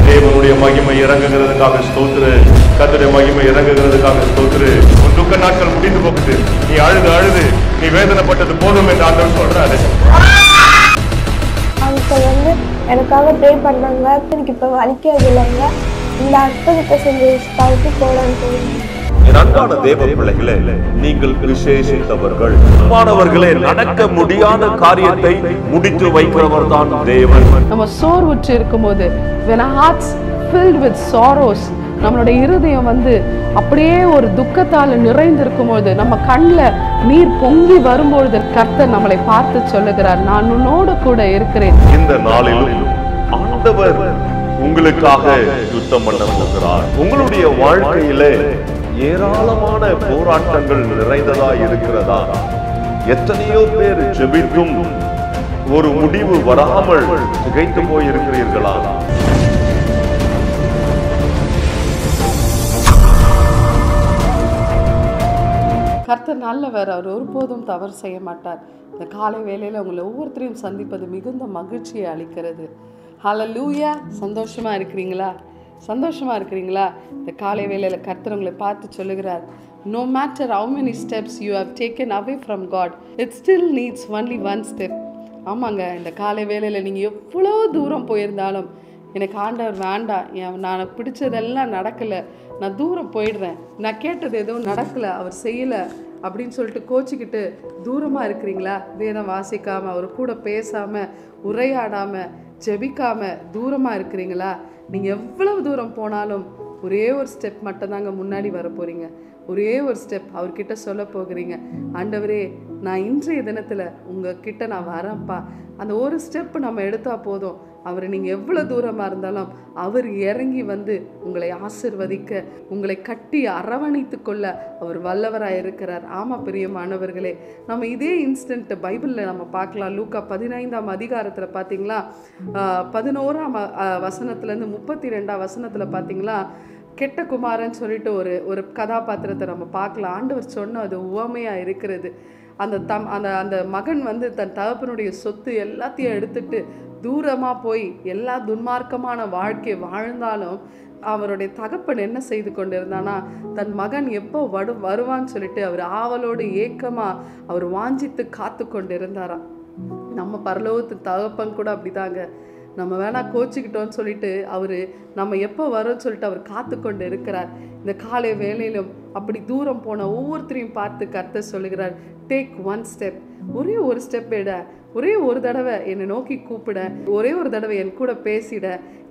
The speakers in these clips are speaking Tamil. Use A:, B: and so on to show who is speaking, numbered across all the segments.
A: தேவனுடைய மகிமை இறங்குகிறதுக்காக ஸ்தோத்திர. கர்த்தருடைய மகிமை இறங்குகிறதுக்காக ஸ்தோத்திர. உன் துக்க நாட்கள் முடிந்து போகுது. நீ அழுது அழுது நீ வேதனைப்பட்டது போதும் என்று ஆண்டவர் சொல்றாரு.
B: அவங்க எனக்காக ப்ரே பண்றாங்க. எனக்கு இப்ப வலிக்காது இல்லைங்க. இந்த அர்த்தத்தை செஞ்சு போடன்னு போடுங்க.
A: அன்பான தேவ பிள்ளைகளே, நீங்கள் விசேஷித்தவர்கள். மாணவர்களே, நடக்க முடியாத காரியத்தை முடித்து வைக்கிறவர் தான் தேவன்.
C: நம்ம சோர்வுற்று இருக்கும்போது, when our hearts filled with sorrows, நம்மளுடைய இருதயம் அப்படியே ஒரு துக்கத்தால் நிறைந்திருக்கும்போது, நம்ம கண்ணில் நீர் பொங்கி வரும்பொழுது கர்த்தர் நம்மளை பார்த்து சொல்லுகிறார், நான் உன்னோடு கூட இருக்கிறேன்.
A: இந்த நாளிலும் ஆண்டவர் உங்களுக்காக யுத்தம் பண்ண போகிறார். உங்களுடைய வாழ்க்கையிலே ஏராளமான போராட்டங்கள் நிறைந்ததா இருக்கிறதா? எத்தனையோ பேர் ஜெபித்தும் ஒரு முடிவு வராமல் திகைத்து போயிருக்கிறீர்களா?
C: கர்த்தர் நல்லவர், அவர் ஒருபோதும் தவறு செய்ய மாட்டார். இந்த காலை வேளையில் உங்களை ஒவ்வொருத்தரையும் சந்திப்பது மிகுந்த மகிழ்ச்சியை அளிக்கிறது. ஹல்லேலூயா. சந்தோஷமா இருக்கிறீங்களா? சந்தோஷமா இருக்கிறீங்களா? இந்த காலை வேளையில் கர்த்தர் உங்களை பார்த்து சொல்லுகிறார், no matter how many steps you have taken away from God, it still needs only one step. ஆமாங்க, இந்த காலை வேளையில் நீங்கள் எவ்வளோ தூரம் போயிருந்தாலும், எனக்கு ஆண்டவர் வேண்டாம், நான் பிடிச்சதெல்லாம் நடக்கலை, நான் தூரம் போயிடுறேன், நான் கேட்டது எதுவும் நடக்கலை, அவர் செய்யலை அப்படின்னு சொல்லிட்டு கோச்சிக்கிட்டு தூரமாக இருக்கிறீங்களா? வேதம் வாசிக்காமல், அவர் கூட பேசாமல், உரையாடாமல், ஜெபிக்காமல் தூரமாக இருக்கிறீங்களா? நீங்கள் எவ்வளவு தூரம் போனாலும் ஒரே ஒரு ஸ்டெப் மட்டும்தாங்க முன்னாடி வர போகிறீங்க. ஒரே ஒரு ஸ்டெப் அவர்கிட்ட சொல்ல போகிறீங்க, ஆண்டவரே, நான் இன்றைய தினத்தில் உங்ககிட்ட நான் வரேன்ப்பா. அந்த ஒரு ஸ்டெப்பு நம்ம எடுத்தால் போதும். அவர் நீங்கள் எவ்வளோ தூரமாக இருந்தாலும் அவர் இறங்கி உங்களை ஆசிர்வதிக்க, உங்களை கட்டி அரவணைத்து கொள்ள அவர் வல்லவராக இருக்கிறார். ஆமாம் பிரியமானவர்களே, நம்ம இதே இன்ஸ்டன்ட் பைபிளில் நம்ம பார்க்கலாம். லூக்கா 15ஆம் அதிகாரத்தில் பார்த்தீங்களா, 11ஆம் வசனத்துலேருந்து 32ஆம் வசனத்தில் பார்த்தீங்களா, கெட்ட குமாரன் சொல்லிட்டு ஒரு கதாபாத்திரத்தை நம்ம பார்க்கலாம். ஆண்டவர் சொன்ன அது உவமையாக இருக்கிறது. அந்த மகன் தன் தகப்பனுடைய சொத்து எல்லாத்தையும் எடுத்துட்டு தூரமாக போய் எல்லா துன்மார்க்கமான வாழ்க்கை வாழ்ந்தாலும் அவருடைய தகப்பன் என்ன செய்து கொண்டிருந்தானா, தன் மகன் எப்போ வருவான்னு சொல்லிட்டு அவர் ஆவலோடு ஏக்கமாக அவர் வாஞ்சித்து காத்து கொண்டு இருந்தாராம். நம்ம பரலோகத்து தகப்பன் கூட அப்படிதாங்க. நம்ம வேணா கோச்சிக்கிட்டோன்னு சொல்லிட்டு அவர் நம்ம எப்போ வரோன்னு சொல்லிட்டு அவர் காத்து கொண்டு இருக்கிறார். இந்த காலை வேளையிலும் அப்படி தூரம் போன ஒவ்வொருத்தரையும் பார்த்து கர்த்தர் சொல்லுகிறார், டேக் ஒன் ஸ்டெப். ஒரே ஒரு ஸ்டெப் எட, ஒரே ஒரு தடவை என்னை நோக்கி கூப்பிட, ஒரே ஒரு தடவை என் கூட பேசிட,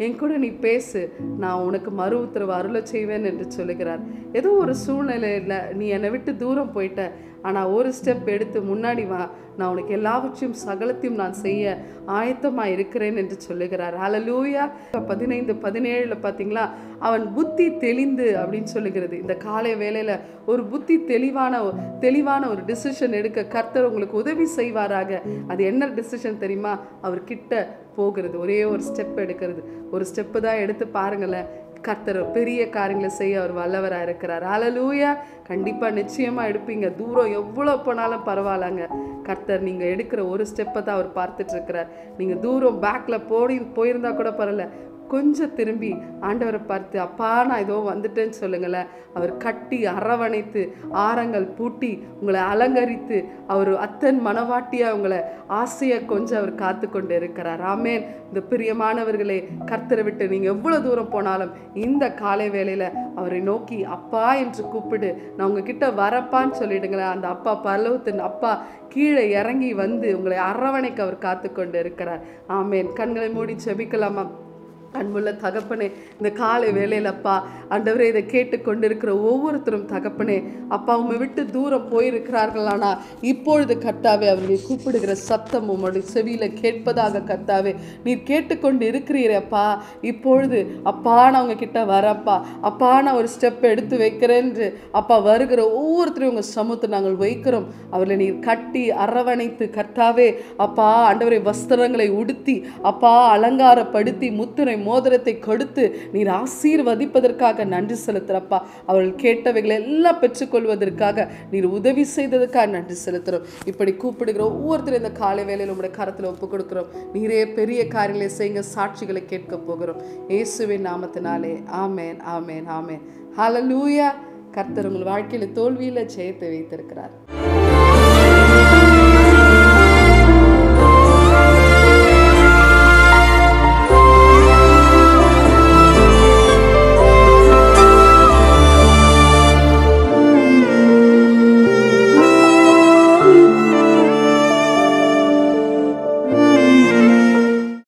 C: என் கூட நீ பேசு, நான் உனக்கு மறு உத்தரவு அருளை செய்வேன் என்று சொல்லுகிறார். ஏதோ ஒரு சூழ்நிலையில் நீ என்னை விட்டு தூரம் போயிட்ட, ஆனால் ஒரு ஸ்டெப் எடுத்து முன்னாடி வா, நான் உனக்கு எல்லாவற்றையும் சகலத்தையும் நான் செய்ய ஆயத்தமாக இருக்கிறேன் என்று சொல்லுகிறார். ஹல்லேலூயா. 15:17 பார்த்தீங்களா, அவன் புத்தி தெளிந்து அப்படின்னு சொல்லுகிறது. இந்த காலை வேளையில் ஒரு புத்தி தெளிவான ஒரு டிசிஷன் எடுக்க கர்த்தர் உங்களுக்கு உதவி செய்வாராக. அது என்ன டிசிஷன் தெரியுமா? அவர்கிட்ட போகிறது, ஒரே ஒரு ஸ்டெப் எடுக்கிறது. ஒரு ஸ்டெப்பு தான் எடுத்து பாருங்களேன், கர்த்தர் பெரிய காரியங்களை செய்ய அவர் வல்லவராக இருக்கிறார். ஹல்லேலூயா. கண்டிப்பாக நிச்சயமாக எடுப்பீங்க. தூரம் எவ்வளோ போனாலும் பரவாயில்லங்க, கர்த்தர் நீங்கள் எடுக்கிற ஒரு ஸ்டெப்பை தான் அவர் பார்த்துட்டு இருக்கிறார். நீங்கள் தூரம் பேக்கில் போயிருந்தா கூட பரவாயில்ல, கொஞ்சம் திரும்பி ஆண்டவரை பார்த்து, அப்பா நான் இதோ வந்துட்டேன்னு சொல்லுங்களேன். அவர் கட்டி அரவணைத்து ஆரங்கள் பூட்டி உங்களை அலங்கரித்து அவர் அத்தன் மனவாட்டியாக உங்களை ஆசையை கொஞ்சம் அவர் காத்து கொண்டு இருக்கிறார். ஆமேன். இந்த பிரியமானவர்களே, கர்த்தரை விட்டு நீங்கள் எவ்வளோ தூரம் போனாலும் இந்த காலை வேளையில் அவரை நோக்கி அப்பா என்று கூப்பிடு, நான் உங்ககிட்ட வரப்பான்னு சொல்லிடுங்களேன். அந்த அப்பா, பரலோகத்தின் அப்பா கீழே இறங்கி உங்களை அரவணைக்க அவர் காத்து கொண்டு இருக்கிறார். ஆமேன். கண்களை மூடி ஜெபிக்கலாமா? அன்புள்ள தகப்பனே, இந்த காலை வேளையிலப்பா ஆண்டவரே, இதை கேட்டுக்கொண்டிருக்கிற ஒவ்வொருத்தரும் தகப்பனே, அப்பா உம்மை விட்டு தூரம் போயிருக்கிறார்களானா இப்பொழுது கர்த்தாவே அவர்கள் கூப்பிடுகிற சத்தம் உம்முடைய செவியில் கேட்பதாக கர்த்தாவே நீர் கேட்டுக்கொண்டு இருக்கிறீரப்பா. இப்பொழுது அப்பா நான் உங்ககிட்ட வரப்பா, அப்பா நான் ஒரு ஸ்டெப் எடுத்து வைக்கிறேன் அப்பா வருகிற ஒவ்வொருத்தரையும் உங்கள் சமூகத்தை நாங்கள் வைக்கிறோம். அவர்களை நீர் கட்டி அரவணைத்து கர்த்தாவே அப்பா ஆண்டவரை வஸ்திரங்களை உடுத்தி அப்பா அலங்காரப்படுத்தி முத்திரை மோதிரத்தை கொடுத்து நீர் ஆசீர்வதிப்பதற்காக நன்றி செலுத்துறப்பா. அவர்கள் கேட்டவைகளை எல்லாம் பெற்றுக்கொள்வதற்காக நீர் உதவி செய்ததற்காக நன்றி செலுத்துறோம். இப்படி கூப்பிடுகிற ஒவ்வொருத்தரும் இந்த காலை வேளையில் உங்களுடைய கரத்தில் ஒப்பு கொடுக்கிறோம். நீரே பெரிய காரியங்களை செய்யுங்க, சாட்சிகளை கேட்க போகிறோம் இயேசுவின் நாமத்தினாலே. ஆமேன், ஆமேன், ஆமேன். ஹல்லேலூயா. கர்த்தர் உங்கள் வாழ்க்கையில தோல்வியில ஜெயத்தை வைத்திருக்கிறார்.